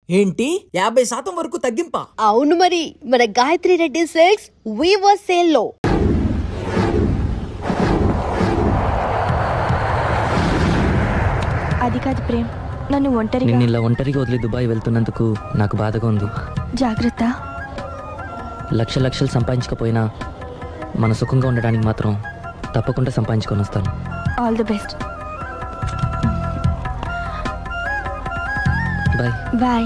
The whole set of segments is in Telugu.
ఏంటి 50% వరకు తగ్గింపా? అవును మరి, మన Gayatri Reddy silks weaver sale లో. అది కాదు ప్రేమ్, నన్ను నిన్ను ఇలా ఒంటరిగా వదిలి దుబాయ్ వెళ్తున్నందుకు నాకు బాధగా ఉంది. జాగ్రత్త. లక్షలు సంపాదించకపోయినా మన సుఖంగా ఉండడానికి మాత్రం తప్పకుండా సంపాదించుకొని వస్తాను. All the best. Bye bye.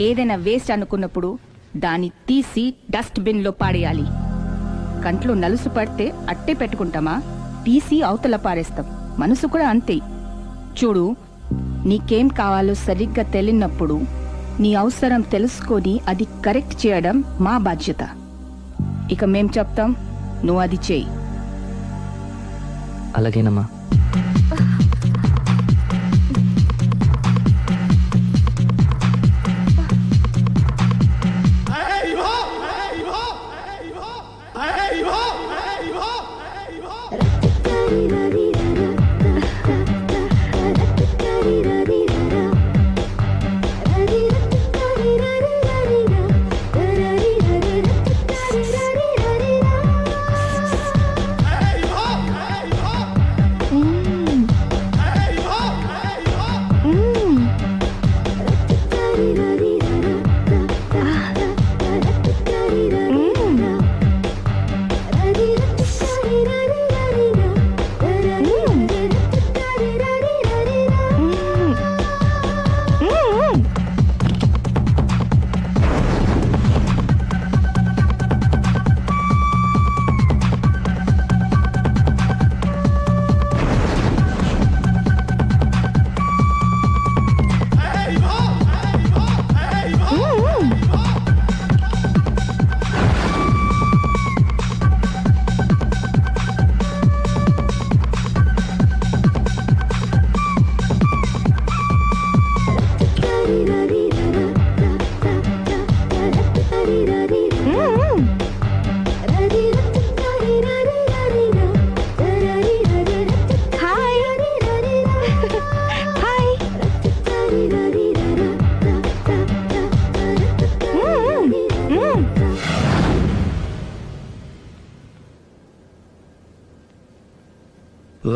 ఏదైనా వేస్ట్ అనుకున్నప్పుడు దాన్ని తీసి డస్ట్ బిన్ లో పాడేయాలి. కంట్లో నలుసు పడితే అట్టే పెట్టుకుంటామా? తీసి అవతల పారేస్తాం. మనసు కూడా అంతే. చూడు, నీకేం కావాలో సరిగ్గా తెలియనప్పుడు నీ అవసరం తెలుసుకొని అది కరెక్ట్ చేయడం మా బాధ్యత. ఇక మేం చెప్తాం, నువ్వు అది చేయి. అలాగేనమ్మా.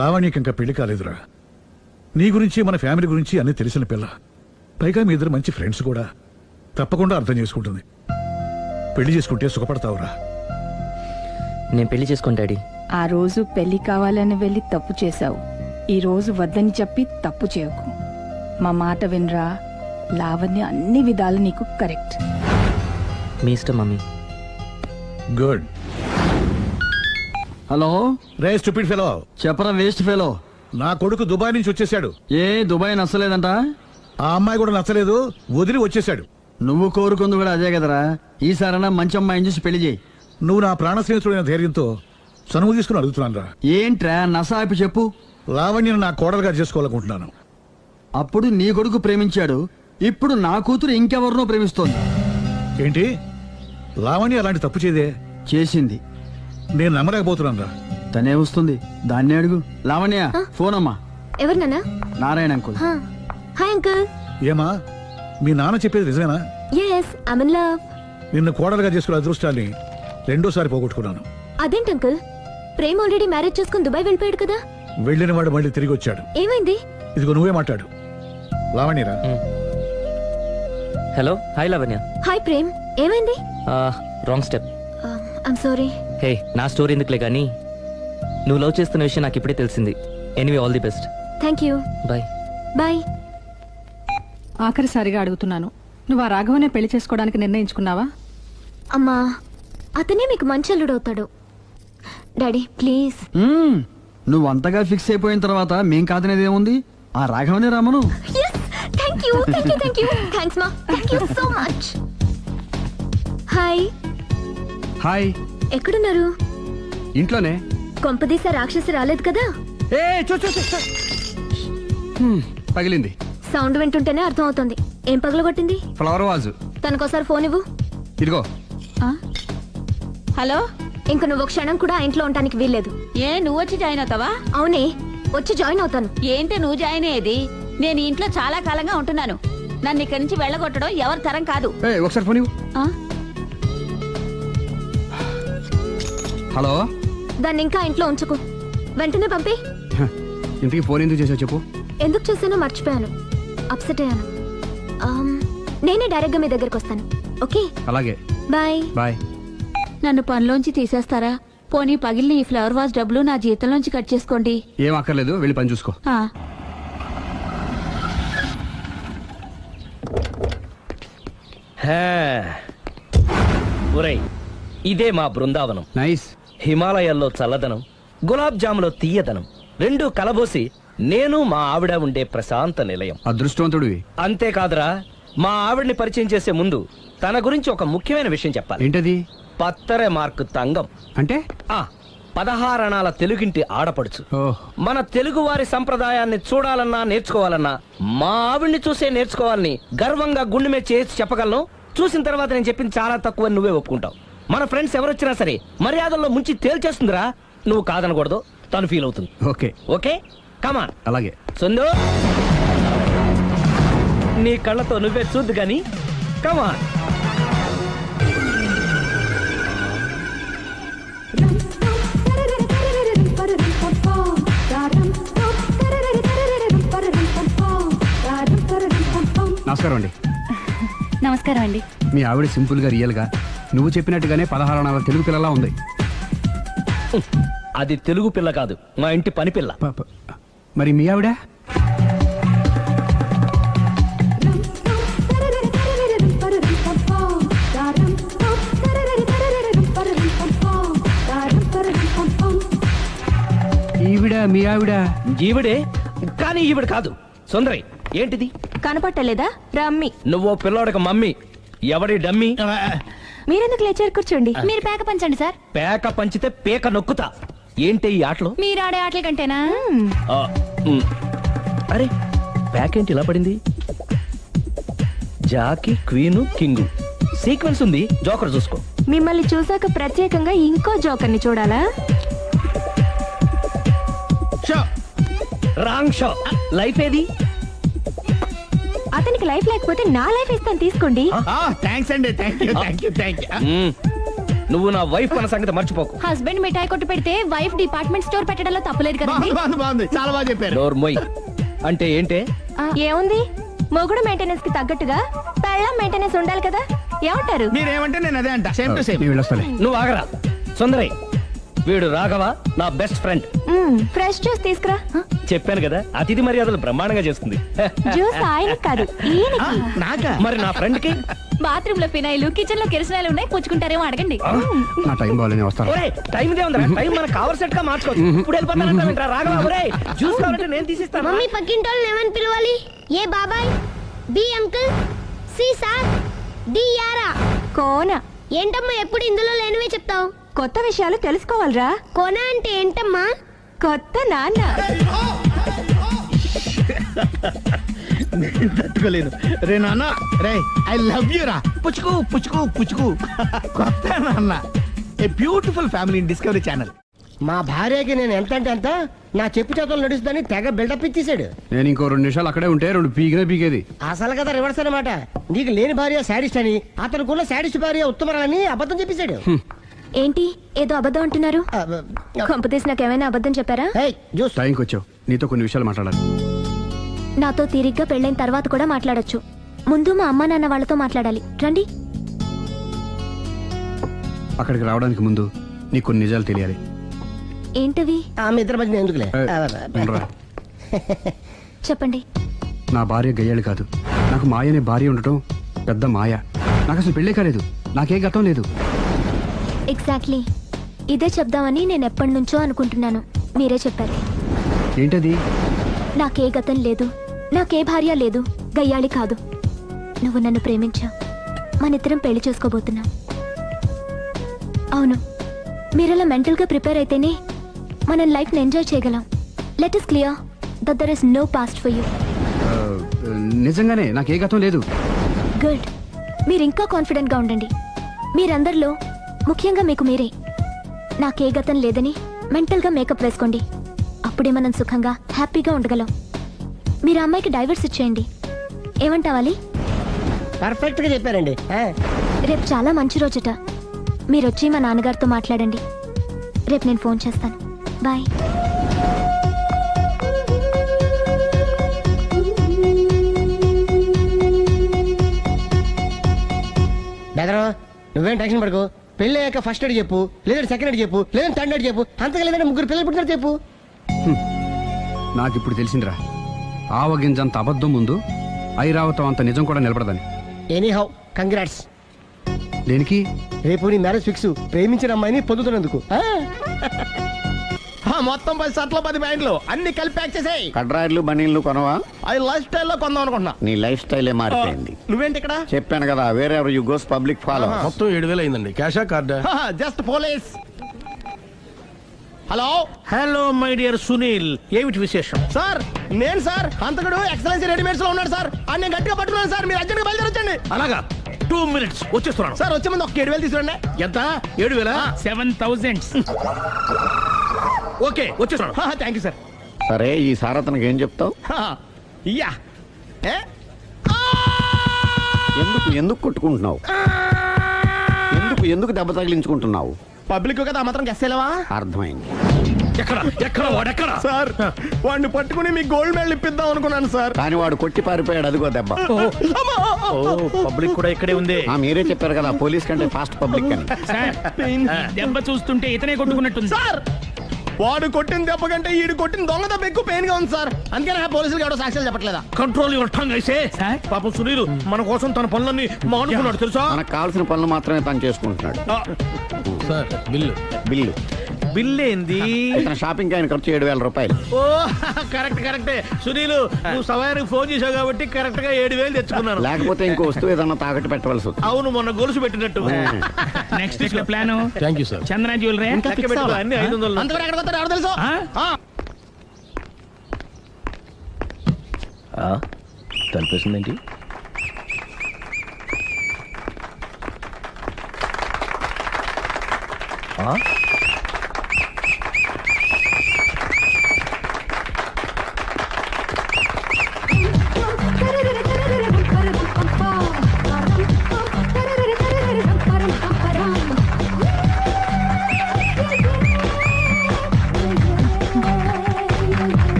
లావణ్యకి ఇంకా పెళ్లి కాలేదురా. నీ గురించి మన ఫ్యామిలీ గురించి అన్ని తెలిసిన పిల్ల. పైగా మీ ఇద్దరు మంచి ఫ్రెండ్స్ కూడా. తప్పకుండా అర్థం చేసుకుంటుంది. పెళ్లి చేసుకుంటే సుఖపడతావురా. నేను పెళ్లి చేసుకోను డాడీ. ఆ రోజు పెళ్లి కావాలని వెళ్ళి తప్పు చేశావు. ఈ రోజు వద్దని చెప్పి తప్పు చేయకు. మా మాట వినరా. లావణ్య అన్ని విధాలు నీకు కరెక్ట్. మీ ఇష్టం మమ్మీ. గుడ్. హలో రే స్టూపిడ్ ఫెలో. చెప్పరా వేస్ట్ ఫెలో. నా కొడుకు దుబాయ్ నుంచి వచ్చేసాడు. ఏ దుబాయ్ నచ్చలేదంట? ఆ అమ్మాయి కూడా నచ్చలేదు, వదిలి వచ్చేసాడు. నువ్వు కోరుకుంది కూడా అదే కదరా. ఈసారైనా మంచి అమ్మాయిని చూసి పెళ్లి చేయి. నువ్వు నా ప్రాణ స్నేహితుడైన ధైర్యంతో చనువు తీసుకుని అడుగుతున్నాను రా. ఏంట్రా నసాపి చెప్పు. లావణ్యను నా కోడలుగా చేసుకోవాలనుకుంటున్నాను. అప్పుడు నీ కొడుకు ప్రేమించాడు, ఇప్పుడు నా కూతురు ఇంకెవరినో ప్రేమిస్తోంది. ఏంటి? లావణ్య అలాంటి తప్పు చేదే? చేసింది. నేను నమ్మలేకపోతున్నాను రా. తనే వస్తుంది, దాన్నే అడుగు. లావణ్య ఫోన్ అమ్మా. ఎవరు నాన్న? నారాయణ అంకుల్. Hi uncle. ఏమా, మీ నాన్న చెప్పేది నిజమేనా? yes I'm in love. నిన్ను కోడలుగా చేసుకునే అదృష్టాన్ని రెండోసారి పోగొట్టుకున్నాను. అదేంటి అంకుల్, ప్రేమ్ ఆల్రెడీ మ్యారేజ్ చేసుకుని దుబాయ్ వెళ్ళిపోయాడు కదా. వెళ్ళిన వాడు మళ్ళీ తిరిగి వచ్చాడు. ఏమైంది? ఇదిగో నువ్వే మాట్లాడు. లావణ్యరా. Hello. Hi Lavanya. Hi Prem, ఏమైంది? Wrong step. I'm sorry. Hey, నా స్టోరీ ఎందుకులే కానీ నువ్వు లవ్ చేస్తున్న విషయం నాకు ఇప్పుడే తెలిసింది. Anyway, all the best. Thank you. Bye bye. ఆఖరిసారిగా అడుగుతున్నాను, నువ్వు ఆ రాఘవనే పెళ్లి చేసుకోవడానికి నిర్ణయించుకున్నావా? అమ్మా, అతనే మీకు మంచి అల్లుడవుతాడు. Daddy please. నువ్వు అంతగా ఫిక్స్ అయిపోయిన తర్వాత మేం కాదనేది ఏముంది? ఆ రాఘవనే రామను. Thank you thank you thank you. Thanks మా, thank you so much. Hi. Hi. ఎక్కడున్నారు? ఇంట్లోనే. కొంపదీసా రాక్షసి రాలేదు కదా? ఏ చూ పగిలింది. సౌండ్ వింటుంటేనే అర్థం అవుతుంది. ఏం పగలగొట్టింది? Flower vase. తనకోసారి ఫోన్ ఇవ్వు. ఇదిగో. హలో, ఇంక నువ్వు క్షణం కూడా ఆ ఇంట్లో ఉండడానికి వీల్లేదు. ఏ నువ్వు వచ్చి జాయిన్ అవుతావా? అవునే, వచ్చి జాయిన్ అవుతాను. ఏంటి నువ్వు జాయిన్ అయ్యేది? నేను ఈ ఇంట్లో చాలా కాలంగా ఉంటున్నాను. నన్ను ఇక్కడి నుంచి వెళ్ళగొట్టడం ఎవరి తరం కాదు. ఒకసారి ఫోన్ ఇవ్వు. ఆ? హలో, దాన్ని ఇంకా ఇంట్లో ఉంచుకో, వెంటనే పంపి. ఇంతకీ ఫోన్ ఎందుకు చేసావు చెప్పు. ఎందుకు చేశానో మర్చిపోయాను, అప్సెట్ అయ్యాను. నేనే డైరెక్ట్ గా మీ దగ్గరకు వస్తాను. ఓకే, అలాగే, బాయ్. బాయ్. నన్ను పనిలోంచి తీసేస్తారా? పోనీ పగిలిన ఈ ఫ్లవర్ వాజ్ డబ్బులు నా జీతంలోంచి కట్ చేసుకోండి. ఏం అక్కర్లేదు, వెళ్ళి పని చూసుకో. ఆ. ఒరేయ్, ఇదే మా బృందావనం. నైస్. హిమాలయాల్లో చల్లదనం, గులాబ్ జాములో తీయదనం రెండూ కలబోసి నేను మా ఆవిడ ఉండే ప్రశాంత నిలయం. అదృష్టవంతుడివి. అంతేకాదురా, మా ఆవిడ్ని పరిచయం చేసే ముందు తన గురించి ఒక ముఖ్యమైన విషయం చెప్పాలి. ఏంటది? పత్తరె మార్కు తంగం అంటే 16 అణాల తెలుగింటి ఆడపడుచు. ఓహ్. మన తెలుగు వారి సంప్రదాయాన్ని చూడాలన్నా నేర్చుకోవాలన్నా మా ఆవిడ్ని చూసే నేర్చుకోవాలని గర్వంగా గుండె మీద చేసి చెప్పగలను. చూసిన తర్వాత నేను చెప్పింది చాలా తక్కువ నువ్వే ఒప్పుకుంటావు. మన ఫ్రెండ్స్ ఎవరొచ్చినా సరే మర్యాదల్లో ముంచి తేల్చేస్తుందిరా. నువ్వు కాదనకూడదు, తను ఫీల్ అవుతుంది. ఓకే ఓకే, కమాన్. అలాగే. సుందు, నీ కళ్ళతో నువ్వే చూద్దు గాని కమాన్. నమస్కారం అండి. నమస్కారం అండి. మీ ఆవిడ సింపుల్ గా రియల్ గా నువ్వు చెప్పినట్టుగానే 16 అణాల తెలుగు పిల్లలా ఉంది. అది తెలుగు పిల్ల కాదు, మా ఇంటి పని పిల్ల. మరి మీ ఆవిడ? ఈవిడ మీ ఆవిడ? ఈవిడే, కానీ ఈవిడ కాదు. సుందరి, ఏంటిది కనపట్టలేదా? రమ్మి. నువ్వు పిల్లోడికి మమ్మీ, ఎవడి డమ్మీ? మీరెందుకు లేచారు? కూర్చోండి. మీరు పేక పంచండి సార్. పేక పంచితే పేక నొక్కుతా. ఏంటి ఈ ఆటలు? మీరు ఆడే ఆటల కంటేనా? ఆ, ఉమ్. అరే, పేక ఏంటి ఇలా పడింది? జాకి, క్వీను, కింగు సీక్వెన్స్ ఉంది. జోకర్ చూసుకో. మిమ్మల్ని చూసాక ప్రత్యేకంగా ఇంకో జోకర్ని చూడాలా? Wrong show. లైఫ్ ఏది? అతనికి లైఫ్ లేకపోతే నా లైఫ్ ఇస్తాను, తీసుకోండి. నువ్వు నా వైఫ్ అన్న సంగతి మర్చిపోకు. హస్బెండ్ మిఠాయి కొట్టు పెడితే వైఫ్ డిపార్ట్మెంట్ స్టోర్ పెట్టడంలో తప్పలేదు కదండి. చాలా బాగా చెప్పారు. డోర్ మొయ్. అంటే ఏంటే? ఏముంది, మొగుడు మెయింటెనెన్స్ కి తగ్గట్టుగా పెళ్ళాం మెయింటెనెన్స్ ఉండాలి కదా. ఏమంటారు? మీరేమంటే నేను అదే అంట. Same to same. వెళ్ళొస్తాలే. నువ్వు ఆగరా. సుందరై, వీడు రాఘవ, నా బెస్ట్ ఫ్రెండ్. ఫ్రెష్ జ్యూస్ తీసుకురా. చెప్పాను కదా, అతిథి మర్యాదలు బ్రహ్మాండంగా చేస్తుంది. జ్యూస్ ఆయన కాదు, ఈయనకి. మరి నా ఫ్రెండ్ కి? బాత్రూమ్ లో ఫినాయిల్, కిచెన్ లో కిరసనాయిలు ఉన్నాయి, పుచ్చుకుంటారేమో అడగండి. నా టైం బాగాలేని వస్తాను. ఒరే, టైం ఇదే ఉందా? టైం మనకు కవర్ సెట్ గా మార్చుకోవచ్చు. ఇప్పుడు వెళ్ళిపోతానంటా రాఘవ. ఒరే, జ్యూస్ కావాలంటే నేను తీసిస్తాను. మమ్మీ, పక్కింటోళ్ళని ఏమని పిలవాలి? ఏ బాబాయ్, B uncle, C sir, D యారా. కోన. ఏంటమ్మా ఎప్పుడు ఇందులో లేనివే చెప్తావు? కొత్త విషయాలు తెలుసుకోవాలరా. కోన అంటే ఏంటమ్మా? కొత్త నాన్న. తట్టుకోలేను రే నాన్న. రే, ఐ లవ్ యూ రా. పుచ్చుకు పుచ్చుకు పుచ్చుకు. కొత్త నాన్న. A beautiful family in discovery channel. మా భార్యకి నేను ఎంత అంటే అంత నా చెప్పు చేతులు నడుస్తుందని తెగ బిల్డప్ ఇచ్చేసాడు. నేను ఇంకో 2 నిమిషాలు అక్కడే ఉంటే 2 పీకినే పీకేది. అసలు కదా రివర్స్ అనమాట. నీకు లేని భార్య శాడిస్ట్ అని, అతనుకున్న శాడిస్ట్ భార్య ఉత్తమరాలని అబద్ధం చెప్పేశాడు. ఏంటి ఏదో అబద్ధం అంటున్నారు? కొంపతీసి నాకేమైనా అబద్ధం చెప్పారా? టైంకి వచ్చావు, నీతో కొన్ని విషయాలు మాట్లాడాలి. నాతో తీరిగ్గా పెళ్ళైన తర్వాత కూడా మాట్లాడొచ్చు. ముందు మా అమ్మా నాన్న వాళ్ళతో మాట్లాడాలి. రండి. అక్కడికి రావడానికి ముందు నీకు కొన్ని నిజాలు తెలియాలి. ఏంటవి? ఆమె ఇద్దరి మధ్య ఎందుకులే. ఉండరా. చెప్పండి. నా భార్య గయ్యాళ్ళు కాదు. నాకు మాయ అనే భార్య ఉండటం పెద్ద మాయ. నాకు అసలు పెళ్ళే కాలేదు, నాకే గతం లేదు. ఎగ్జాక్ట్లీ ఇదే చెప్దామని నేను ఎప్పటి నుంచో అనుకుంటున్నాను. మీరే చెప్పారు. ఏంటది? నాకే గతం లేదు, నాకే భార్య లేదు, గయ్యాళి కాదు. నువ్వు నన్ను ప్రేమించావు, మనిద్దరం పెళ్లి చేసుకోబోతున్నాం. అవును, మీరలా మెంటల్గా ప్రిపేర్ అయితేనే మనం లైఫ్ని ఎంజాయ్ చేయగలం. Let is clear that there is no past for you. నిజంగానే నాకే గతం లేదు. గుడ్. మీరు ఇంకా కాన్ఫిడెంట్గా ఉండండి. మీరందరిలో ముఖ్యంగా మీకు మీరే. నాకే గతం లేదని మెంటల్ గా మేకప్ వేసుకోండి. అప్పుడే మనం సుఖంగా హ్యాపీగా ఉండగలం. మీరు ఆ అమ్మాయికి డైవర్స్ ఇచ్చేయండి. ఏమంటావాలి? పర్ఫెక్ట్ గా చెప్పారండి. రేపు చాలా మంచి రోజుట. మీరు వచ్చి మా నాన్నగారితో మాట్లాడండి. రేపు నేను ఫోన్ చేస్తాను. బాయ్. బెదరు నువ్వేం టెన్షన్ పడకు. పెళ్ళి అయ్యాక ఫస్ట్ ఎయిడ్ చెప్పు, లేదంటే సెకండ్ ఎయిడ్ చెప్పు, లేదంటే థర్డ్ ఎయిడ్ చెప్పు, అంతగా లేదంటే ముగ్గురు పిల్లలు పుట్టినారు చెప్పు. నాకు ఇప్పుడు తెలిసిందిరా, ఆవగింజంత అబద్ధం ముందు ఐరావతం అంత నిజం కూడా నిలబడదని. Any how congrats. దేనికి? రేపు నీ మ్యారేజ్ ఫిక్స్. ప్రేమించిన అమ్మాయిని పొందుతున్నందుకు. మొత్తం 10 షర్ట్లు 10 ప్యాంట్లు అన్ని కలిపి ప్యాక్ చేసేయ్. కడ్రాయిలు బనీళ్లు కొనవా? అది లైఫ్ స్టైల్లో కొందాం అనుకుంటున్నా. నీ లైఫ్ స్టైలే మారిపోయింది. నువ్వేంటి ఇక్కడ? చెప్పాను కదా, వేరే ఎవరు యు గోస్ పబ్లిక్ ఫాలో. మొత్తం 7,000 అయిందండి. క్యాషా కార్డా? Just police. Hello hello my dear Sunil, ఏమిటి విశేషం? సార్, నేను సార్ హంతకుడు ఎక్సలెన్సీ రెడీమేడ్స్ లో ఉన్నాడు సార్. అని నేను గట్టిగా పట్టుకున్నాను సార్. మీరు అర్జెంట్ గా బయలుదేరొచ్చండి. అలాగా, 2 minutes వచ్చేస్తున్నాను. సార్ వచ్చే ముందు ఒక 7,000 తీసుకురండి. ఎంత? 7,000? 7,000. ఓకే, వచ్చేస్తున్నాను. Thank you sir. సరే, ఈ సారతనకి ఏం చెప్తావు? యా ఏ ఎందుకు కొట్టుకుంటున్నావు? ఎందుకు దెబ్బ తగిలించుకుంటున్నావు? పబ్లిక్ కదా మాత్రం గెస్సేలవా? అర్థమైంది. ఎక్కడ వాడెక్కడ? సార్, వాడిని పట్టుకుని మీ గోల్డ్ మెడల్ ఇప్పిద్దాం అనుకున్నాను సార్. కానీ వాడు కొట్టి పారిపోయాడు. అదిగో దెబ్బ. పబ్లిక్ కూడా ఇక్కడే ఉంది. మీరే చెప్పారు కదా, పోలీస్ కంటే ఫాస్ట్ పబ్లిక్ అని. దెబ్బ చూస్తుంటే ఇతనే కొట్టుకున్నట్టుంది సార్, వాడు కొట్టిన దెబ్బ కంటే ఈడు కొట్టిన దొంగ దెబ్బ ఎక్కువ పెయిన్ గా ఉంది సార్. అందుకని పోలీసులు ఎవడో సాక్ష్యాలు చెప్పట్లేదా? కంట్రోల్ యువర్ టంగ్ అయితే. పాపం సునీల్ మన కోసం తన పనులన్నీ మానుకున్నాడు తెలుసా? మనకు కావాల్సిన పనులు మాత్రమే తను చేసుకుంటున్నాడు. సార్, బిల్లు బిల్ ఏంది? ఇతను షాపింగ్ ఆయన ఖర్చు 7,000 రూపాయలు. ఓ కరెక్టే సునీల్, నువ్వు సమయానికి ఫోన్ చేసావు కాబట్టి కరెక్ట్ గా 7,000 తెచ్చుకున్నాను. లేకపోతే ఇంకో వస్తువు ఏదన్నా తాకట్టు పెట్టవలసి వస్తుంది. అవును, మొన్న గొలుసు పెట్టినట్టు. Next week plan. Thank you sir. Chandra jewellery అన్ని 500. అంతవరకు ఎక్కడ పోతారు ఎవరు తెలుసు? తలిపేసిందేంటి?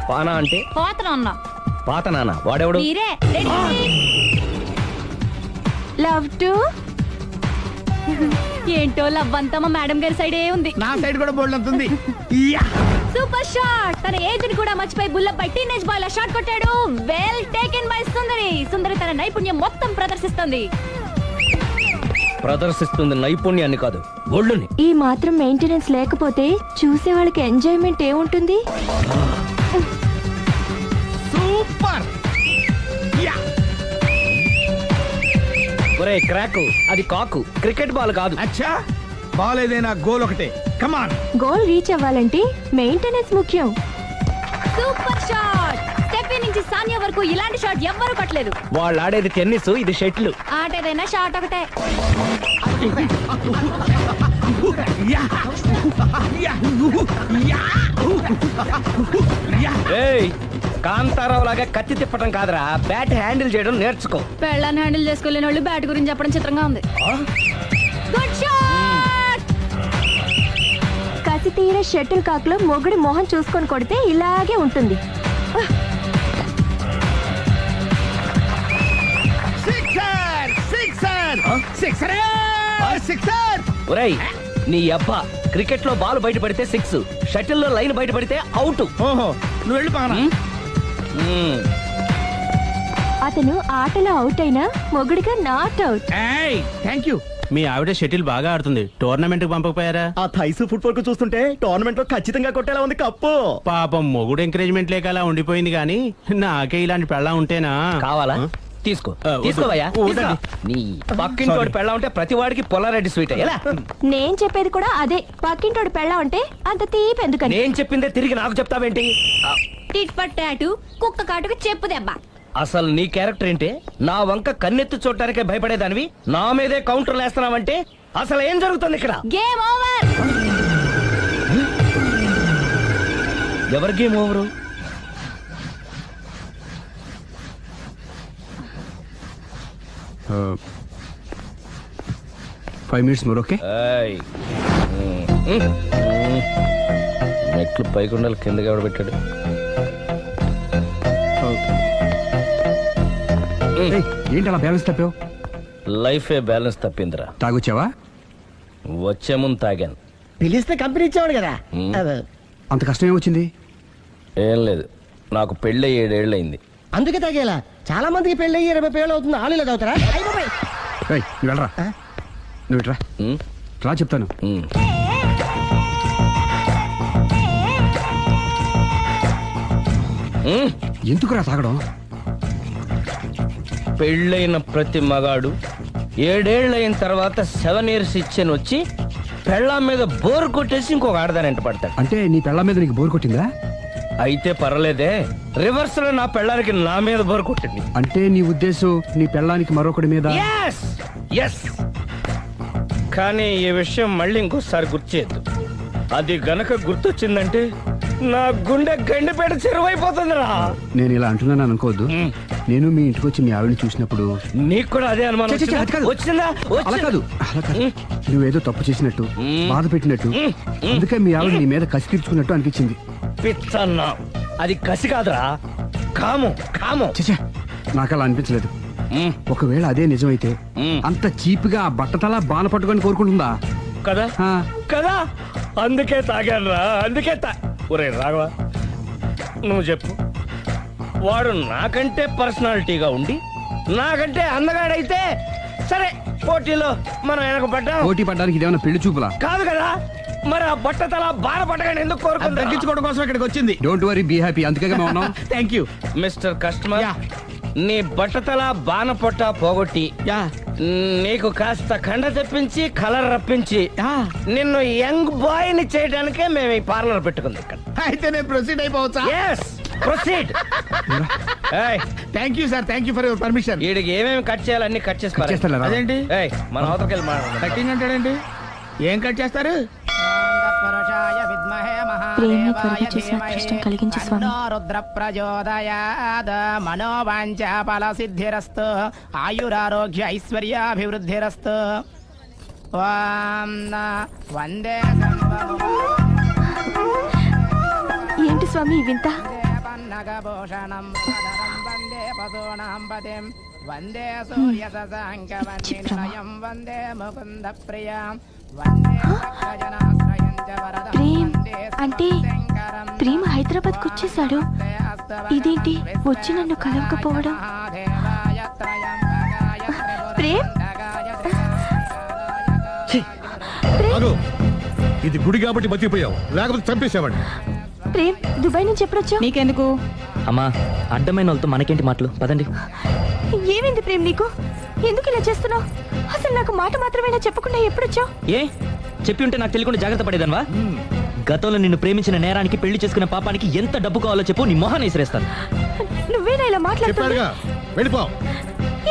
పానా అంటే పాత నాన్న. వాడెవడు? లవ్ టు ఏంటో లవ్ అంతా మా మేడం గారి సైడే ఉంది. నా సైడ్ కూడా బోల్డ్ అంతుంది. Super shot. తన ఏజ్ ని కూడా మర్చిపోయి బుల్లపై టీనేజ్ బాయ్ లా షాట్ కొట్టాడు. వెల్ టేకెన్ బై సుందరి తన నైపుణ్యం మొత్తం ప్రదర్శిస్తుంది నైపుణ్యాన్ని కాదు, ఒళ్ళుని. ఈ మాత్రం మెయింటెనెన్స్ లేకపోతే చూసే వాళ్ళకి ఎంజాయ్మెంట్ ఏముంటుంది? సూపర్. ఒరే క్రాకు, అది కాకు, క్రికెట్ బాల్ కాదు. అచ్చా, బాల్ ఏదైనా గోల్ ఒకటే. కమాన్. గోల్ రీచ్ అవ్వాలంటే మెయింటెనెన్స్ ముఖ్యం. Super shot. స్టెఫీ నుంచి సానియా వరకు ఇలాంటి షాట్ ఎవ్వరూ కొట్టలేదు. వాళ్ళు ఆడేది టెన్నిస్, ఇది షటిల్. ఆట ఏదైనా షాట్ ఒకటే. కాంతారావు లాగా కత్తి తిప్పడం కాదురా, బ్యాట్ హ్యాండిల్ చేయడం నేర్చుకో. పెళ్ళాన్ని హ్యాండిల్ చేసుకోలేని వాళ్ళు బ్యాట్ గురించి చెప్పడం చిత్రంగా ఉంది. Good shot. కసి తీర షటిల్ కాక్ లో మొగుడి మొహం చూసుకొని కొడితే ఇలాగే ఉంటుంది. ఒరేయ్, నీ అబ్బా, క్రికెట్ లో బాల్ బయట పడితే 6, షటిల్ లో లైన్ బయట పడితే అవుట్. ఓహో, నువ్వు వెళ్ళి పానా. అతను ఆటలో అవుట్ అయినా మొగుడిగా నాట్ అవుట్. Thank you. మీ ఆవిడ షటిల్ బాగా ఆడుతుంది టోర్నమెంట్ కి పంపకపోయారా? ఆ థైస్ ఫుట్బాల్ కు చూస్తుంటే టోర్నమెంట్ లో ఖచ్చితంగా కొట్టేలా ఉంది కప్పు. పాపం మొగుడు ఎంకరేజ్మెంట్ లేక అలా ఉండిపోయింది కానీ నాకే ఇలాంటి పెళ్ళా ఉంటేనా? కావాలా? తీసుకో తీసుకోవయ్యా. నీ పక్కింటోడి పెళ్ళ ఉంటే ప్రతి వాడికి పొలారెడ్డి స్వీట్ ఎలా? నేను చెప్పేది కూడా అదే, పక్కింటోడు పెళ్ళా ఉంటే అంత తీపి ఎందుకని. నేను చెప్పిందే తిరిగి నాకు చెప్తావేంటి? టిట్ పట్టాటు కుక్క కాటుకు చెప్పు దెబ్బ. అసలు నీ క్యారెక్టర్ ఏంటి? నా వంక కన్నెత్తి చూడటానికే భయపడేదానివి నా మీదే కౌంటర్లు వేస్తున్నావంటే అసలు ఏం జరుగుతుంది ఇక్కడ? Game over. ఎవరి game over? 5 minutes more, okay? మెట్లు పైకుండలు కిందకి ఎవడ పెట్టాడు? ఏంటి అలా బ్యాలెన్స్ తప్పావు? లైఫే బ్యాలెన్స్ తప్పిందిరా. తాగొచ్చావా? వచ్చే ముందు తాగాను. పిలిస్తే కంపెనీ ఇచ్చేవాడు కదా. అంత కష్టం ఏమొచ్చింది? ఏం లేదు, నాకు పెళ్ళి 7 ఏళ్ళయింది. అందుకే తాగేలా. చాలా మందికి పెళ్ళి 20 ఏళ్ళు అవుతుంది, ఆలు ఇలా తాగుతారా? నువ్వు వెళ్ళరా, నువ్వు ఇట్రా రా చెప్తాను. ఎందుకురా తాగడం? పెళ్ళైన ప్రతి మగాడు 7 ఏళ్ళైన తర్వాత 7 years ఇచ్చాను వచ్చి పెళ్ళాం మీద బోర్ కొట్టేసి ఇంకొక ఆడదానంట పడతాడు. అంటే నీ పెళ్ళాం మీద నీకు బోర్ కొట్టిందా? అయితే పర్లేదే, రివర్స్ లో నా పెళ్ళానికి నా మీద బోర్ కొట్టింది. అంటే నీ ఉద్దేశం నీ పెళ్ళానికి మరొకటి మీద? ఎస్. కానీ ఈ విషయం మళ్ళీ ఇంకోసారి గుర్తు చేయొద్దు. అది గనక గుర్తొచ్చిందంటే నా గుండె గండిపేట చెరువైపోతుందిరా. నేను ఇలా అంటున్నాను అనుకోవద్దు. నేను మీ ఇంటికి వచ్చి మీ ఆవిడని చూసినప్పుడు నీకు కూడా అదే అనుమానం వచ్చిందా? అలా కాదు. నువ్వేదో తప్పు చేసినట్టు, బాధ పెట్టినట్టు, అందుకే మీ ఆవిడ నీ మీద కసి తీర్చుకున్నట్టు అనిపించింది. పిచ్చన్నా, అది కసి కాదురా, కాము. చచ్చా, నాకు అలా అనిపించలేదు. ఒకవేళ అదే నిజమైతే అంత చీప్ గా బట్టతల బాన పట్టుకొని కోరుకుంటుందా? కదా అందుకే తాగాను రా, అందుకే ఒరే రాఘవ, నువ్వు చెప్పు, వాడు నాకంటే పర్సనాలిటీగా ఉండి నాకంటే అందగాడైతే సరే, పోటీలో మనం వెనక పడ్డాం. పోటీ పడ్డానికి ఇదేమన్నా పెళ్లి చూపులా? కాదు కదా, మరి ఆ బట్టతల బాన పట్టగానే ఎందుకు కోరుకుంటా? తగ్గించుకోవడం కోసం ఇక్కడికి వచ్చింది. Don't worry, be happy. అందుకే మేము ఉన్నాం. Thank you mister customer. నీ బట్టతల బాన పొట్ట పోగొట్టి నీకు కాస్త కండ తెప్పించి కలర్ రప్పించి నిన్ను యంగ్ బాయ్ ని చేయడానికే మేము ఈ పార్లర్ పెట్టుకుంది ఇక్కడ. అయితే నేను ప్రొసీడ్ అయిపోవచ్చా? Proceed. Thank you sir, thank you for your permission. వీడికి ఏమేమి కట్ చేయాలి అన్ని కట్ చేసి అదేంటి మన అవతలకి వెళ్ళి మాట్లాడదాం. కటింగ్ అంటాడండి? ఏం కట్ చేస్తారు? ప్రేమ త్వరగా చేసిన అదృష్టం కలిగించు స్వామి. రుద్ర ప్రచోదయాద్ మనోవాంఛ ఫల సిద్ధిరస్తు ఆయురారోగ్య ఐశ్వర్యాభివృద్ధిరస్తు. వందే ఏంటి స్వామి వింత? పన్నగభూషణం వందే పశూనాం పతిం వందే సూర్య శశాంకవన్నిలయం వందే ముకుంద ప్రియం వందే భక్తజనాశ్రయం చ వరదం. అంటే ప్రేమ హైదరాబాద్ కు వచ్చేసాడు. ఇదేంటి వచ్చి నన్ను కలవకపోవడం? ప్రేమ్, ఇది గుడి కాబట్టి బతికిపోయావు, లేకపోతే చంపేసేవాడిని. ప్రేమ్, దుబాయ్ నుంచి ఎప్పుడొచ్చా? నీకెందుకు? అమ్మా, అడ్డమైన వాళ్ళతో మనకేంటి మాటలు, పదండి. ఏమైంది ప్రేమ్ నీకు? ఎందుకు ఇలా చేస్తున్నావు? అసలు నాకు మాట మాత్రమేనా చెప్పకుండా ఎప్పుడొచ్చావు? ఏ చెప్పి ఉంటే నాకు తెలియకుండా జాగ్రత్త పడేదన్వా? గతంలో నిన్ను ప్రేమించిన నేరానికి, పెళ్లి చేసుకున్న పాపానికి ఎంత డబ్బు కావాలో చెప్పు, నీ మొహాన్ని విసిరేస్తాను. నువ్వేనా ఇలా మాట్లాడుతున్నావు?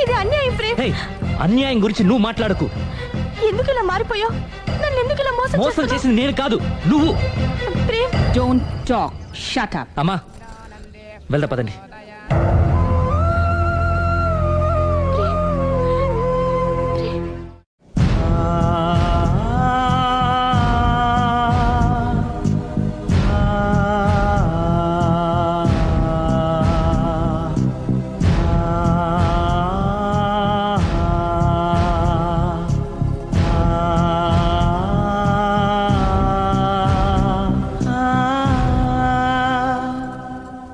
ఇది అన్యాయం ప్రేమ్. అన్యాయం గురించి నువ్వు మాట్లాడకు. ఎందుకు ఇలా మారిపోయావు? నన్ను ఎందుకు ఇలా మోసం చేసింది నేను కాదు, నువ్వు. Prem, don't talk, shut up. అమ్మా వెళ్దా, పదండి.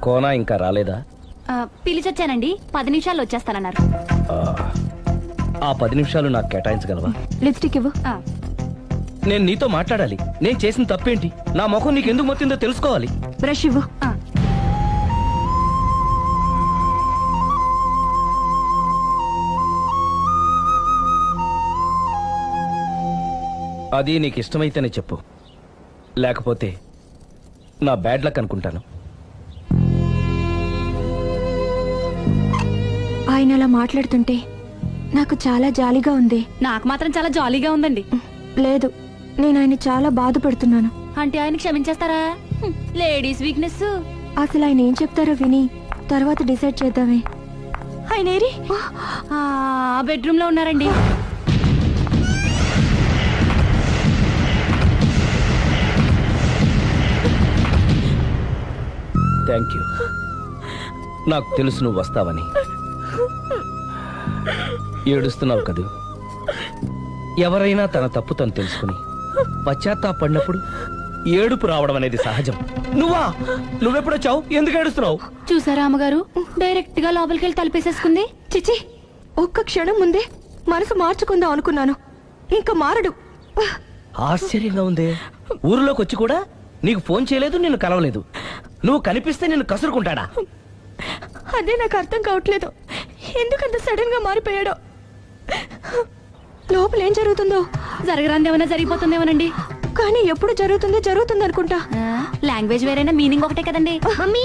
కోనా ఇంకా రాలేదా? పిలిచొచ్చానండి, 10 నిమిషాల్లో వచ్చేస్తానన్నారు. ఆ 10 నిమిషాలు నాకు కేటాయించగలవా? లిప్స్టిక్ ఇవ్వు. నేను నీతో మాట్లాడాలి. నేను చేసిన తప్పేంటి, నా ముఖం నీకు ఎందుకు మొత్తిందో తెలుసుకోవాలి. బ్రష్ ఇవ్వు. అది నీకు ఇష్టమైతేనే చెప్పు, లేకపోతే నా బ్యాడ్ లక్ అనుకుంటాను. ఆయన అలా మాట్లాడుతుంటే నాకు చాలా జాలీగా ఉంది. నాకు మాత్రం చాలా జాలీగా ఉందండి. లేదు, నేను ఆయన చాలా బాధపడుతున్నాను. అంటే ఆయన క్షమించేస్తారా? Ladies weakness. అసలు ఆయన ఏం చెప్తారో విని తర్వాత డిసైడ్ చేద్దామే. ఆయన ఏరి? బెడ్రూమ్ లో ఉన్నారండి. Thank you. నాకు తెలుసు నువ్వు వస్తావని. ఏడుస్తున్నావు కదూ. ఎవరైనా తన తప్పు తను తెలుసుకుని పశ్చాత్తాపడినప్పుడు ఏడుపు రావడం అనేది సహజం. నువ్వెప్పుడొచ్చావు? ఎందుకు ఏడుస్తున్నావు? చూసారా అమ్మగారు, డైరెక్ట్ గా లోపలికి వెళ్ళి తలిపేసేసుకుంది. చిచి, ఒక్క క్షణం ముందే మనసు మార్చుకుందాం అనుకున్నాను. ఇంకా మారడు. ఆశ్చర్యంగా ఉందే. ఊరిలోకి వచ్చి కూడా నీకు ఫోన్ చేయలేదు, నిన్ను కలవలేదు. నువ్వు కనిపిస్తే నిన్ను కసురుకుంటాడా? అదే నాకు అర్థం కావట్లేదు. ఎందుకంత సడన్ గా మారిపోయాడో. లోపల ఏం జరుగుతుందో. జరగరాందేమన్నా జరిగిపోతుందేమోనండి. కానీ ఎప్పుడు జరుగుతుంది అనుకుంటా. లాంగ్వేజ్ వేరైనా మీనింగ్ ఒకటే కదండి. మమ్మీ,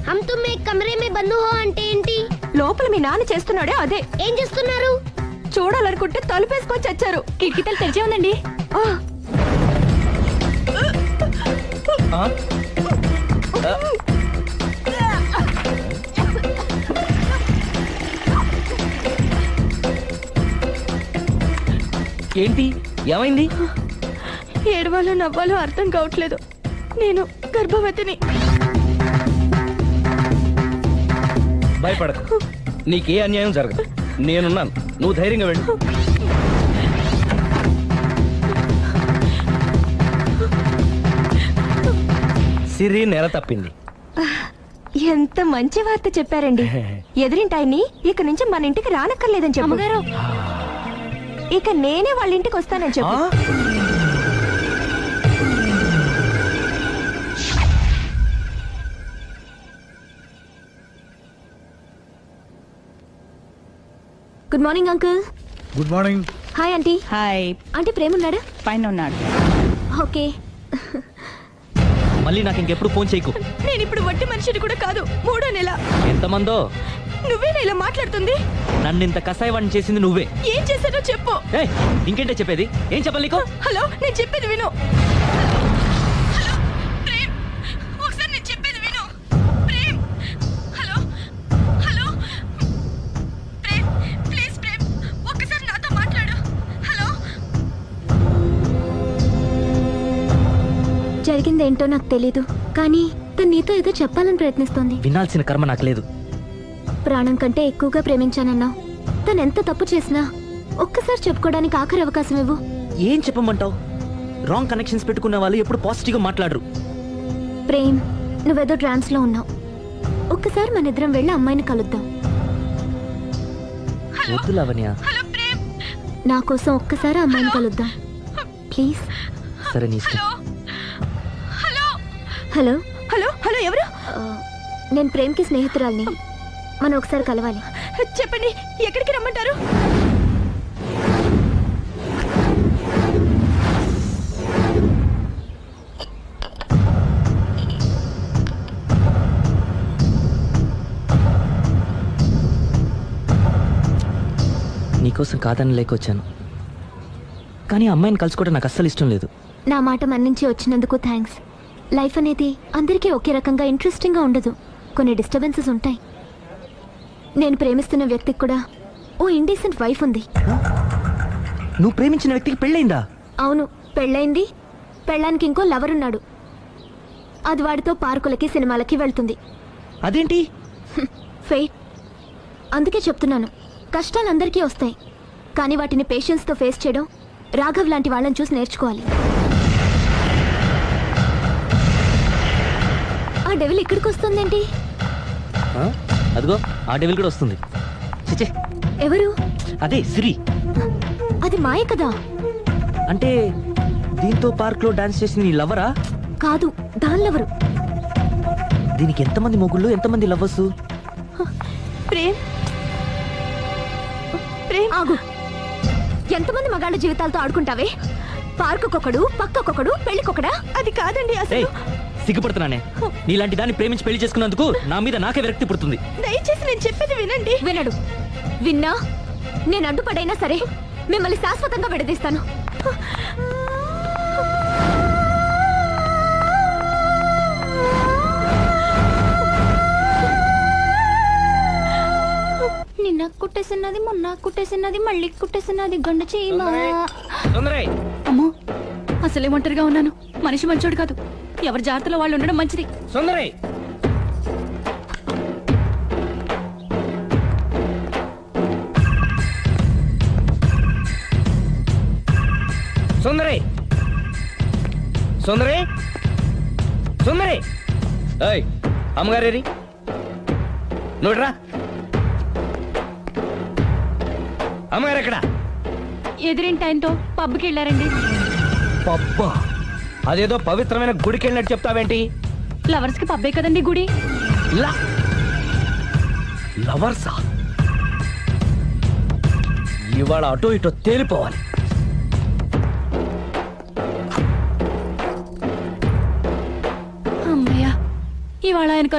హమ్ తుమ్ ఏక్ కమరే మే బంద్ హో అంటే ఏంటి? లోపల మీ నాన్న చేస్తున్నాడే అదే. ఏం చేస్తున్నారు? చూడాలనుకుంటే తలుపేసుకొని చచ్చారు. కిటికీ తలుపు తెరిచే ఉందండి. ఏంటి, ఏమైంది? ఏడవాలో నవ్వాలో అర్థం కావట్లేదు. నేను గర్భవతిని. భయపడకు, నీకే అన్యాయం జరగదు. నేనున్నాను, నువ్వు ధైర్యంగా వెళ్ళు. సిరి నెల తప్పింది. ఎంత మంచి వార్త చెప్పారండి. ఎదురింటాయన్ని ఇక నుంచి మన ఇంటికి రానక్కర్లేదని చెప్పు. ఇక నేనే వాళ్ళ ఇంటికి వస్తానని చెప్పు. Good morning uncle. Good morning. Hi aunty. Hi. Aunty Prema ఉన్నాడా? పైన ఉన్నాడు. ఓకే. మళ్ళీ నాకు ఇంకెప్పుడు ఫోన్ చేయకు. నేను ఇప్పుడు వట్టి మనిషిని కూడా కాదు. 3వ నెల. ఎంతమందో. నువ్వేనా ఇలా మాట్లాడుతుంది? నన్ను ఇంత కసాయవాడిని చేసింది నువ్వే. ఏం చేశానో చెప్పు. ఇంకేంటే చెప్పేది? ఏం చెప్పాలి నీకు? హలో, నేను చెప్పేది విను. హలో ప్రేమ్, ఒకసారి నేను చెప్పేది విను. Prem, hello hello Prem, please Prem, ఒక్కసారి నాతో మాట్లాడు. హలో. జరిగిందేంటో నాకు తెలీదు, కానీ తను నీతో ఏదో చెప్పాలని ప్రయత్నిస్తోంది. వినాల్సిన కర్మ నాకు లేదు. ప్రాణం కంటే ఎక్కువగా ప్రేమించానన్నావు. తను ఎంత తప్పు చేసినా ఒక్కసారి చెప్పుకోవడానికి ఆఖరి అవకాశం ఇవ్వు. ఏం చెప్పమంటావు? రాంగ్ కనెక్షన్స్ పెట్టుకున్న వాళ్ళు ఎప్పుడు పాజిటివ్ గా మాట్లాడరు. ప్రేమ్, నువ్వేదో ట్రాన్స్ లో ఉన్నావు. ఒక్కసారి మన ఇద్దరం వెళ్ళి అమ్మాయిని కలుద్దాం. వద్దు లావణ్య. నా కోసం ఒక్కసారి అమ్మాయిని కలుద్దాం ప్లీజ్. సరే, నీ ఇష్టం. హలో హలో హలో, ఎవరు? నేను ప్రేమ్కి స్నేహితురాల్ని. మనం ఒకసారి కలవాలి. చెప్పండి, ఎక్కడికి రమ్మంటారు? నీకోసం కాదని లేకొచ్చాను, కానీ అమ్మాయిని కలుసుకోవడం నాకు అస్సలు ఇష్టం లేదు. నా మాట మన్నించి వచ్చినందుకు థ్యాంక్స్. లైఫ్ అనేది అందరికీ ఒకే రకంగా ఇంట్రెస్టింగ్గా ఉండదు. కొన్ని డిస్టర్బెన్సెస్ ఉంటాయి. నేను ప్రేమిస్తున్న వ్యక్తికి కూడా ఓ ఇండీసెంట్ వైఫ్ ఉంది. నువ్వు ప్రేమించిన వ్యక్తికి పెళ్ళైందా? అవును, పెళ్ళైంది. పెళ్ళానికి ఇంకో లవర్ ఉన్నాడు. అది వాడితో పార్కులకి సినిమాలకి వెళ్తుంది. అదేంటి? ఫెయిట్. అందుకే చెప్తున్నాను, కష్టాలు అందరికీ వస్తాయి, కానీ వాటిని పేషెన్స్తో ఫేస్ చేయడం రాఘవ్ లాంటి వాళ్ళని చూసి నేర్చుకోవాలి. ఆ డెవిల్ ఇక్కడికి వస్తుందేంటి? అదిగో ఆ డెవిల్ కూడా వస్తుంది. చిచ్చే, ఎవరు? అదే సిరి. అది మాయ కదా. అంటే దీంతో పార్క్ లో డాన్స్ చేసిన నీ లవరా? కాదు, దానిలెవరు? దీనికి ఎంతమంది మొగుళ్ళు, ఎంతమంది లవ్వర్స్? ప్రేమ్ ప్రేమ్ ఆగు. ఎంతమంది మగాళ్ళ జీవితాలతో ఆడుకుంటావే? పార్కుకొకడు, పక్కకొకడు, పెళ్లికొకడా? అది కాదండి ఏయ్, అసలు. సిగ్గుపడుతున్నానే. నీలాంటి దాన్ని ప్రేమించి పెళ్లి చేసుకున్నందుకు నా మీద నాకే విరక్తి పుడుతుంది. దయచేసి నేను చెప్పేది వినండి. వినడు. విన్నా నేను అడ్డుపడైనా సరే మిమ్మల్ని శాశ్వతంగా విడదీస్తాను. నిన్న కుట్టేసినది, మొన్న కుట్టేసినది, మళ్ళీ కుట్టేసినది గండు చీమ. అమ్మో, అసలే ఒంటరిగా ఉన్నాను. మనిషి మంచోడు కాదు. ఎవరి జాగ్రత్తలో వాళ్ళు ఉండడం మంచిది. సుందరి, సుందరి, సుందరి, సుందరి. ఏయ్, అమ్మగారేరి నువ్వురా. అమ్మగారు ఎక్కడ? ఎదిరింటి ఆయనతో పబ్కి వెళ్ళారండి. పబ్బా, అదేదో పవిత్రమైన గుడికి వెళ్ళినట్టు చెప్తావేంటి? లవర్స్ కి పబ్బే కదండి గుడి. లవర్సా? ఇవాళ అటో ఇటో తేలిపోవాలి. అమ్మయ్య, ఇవాళ ఆయన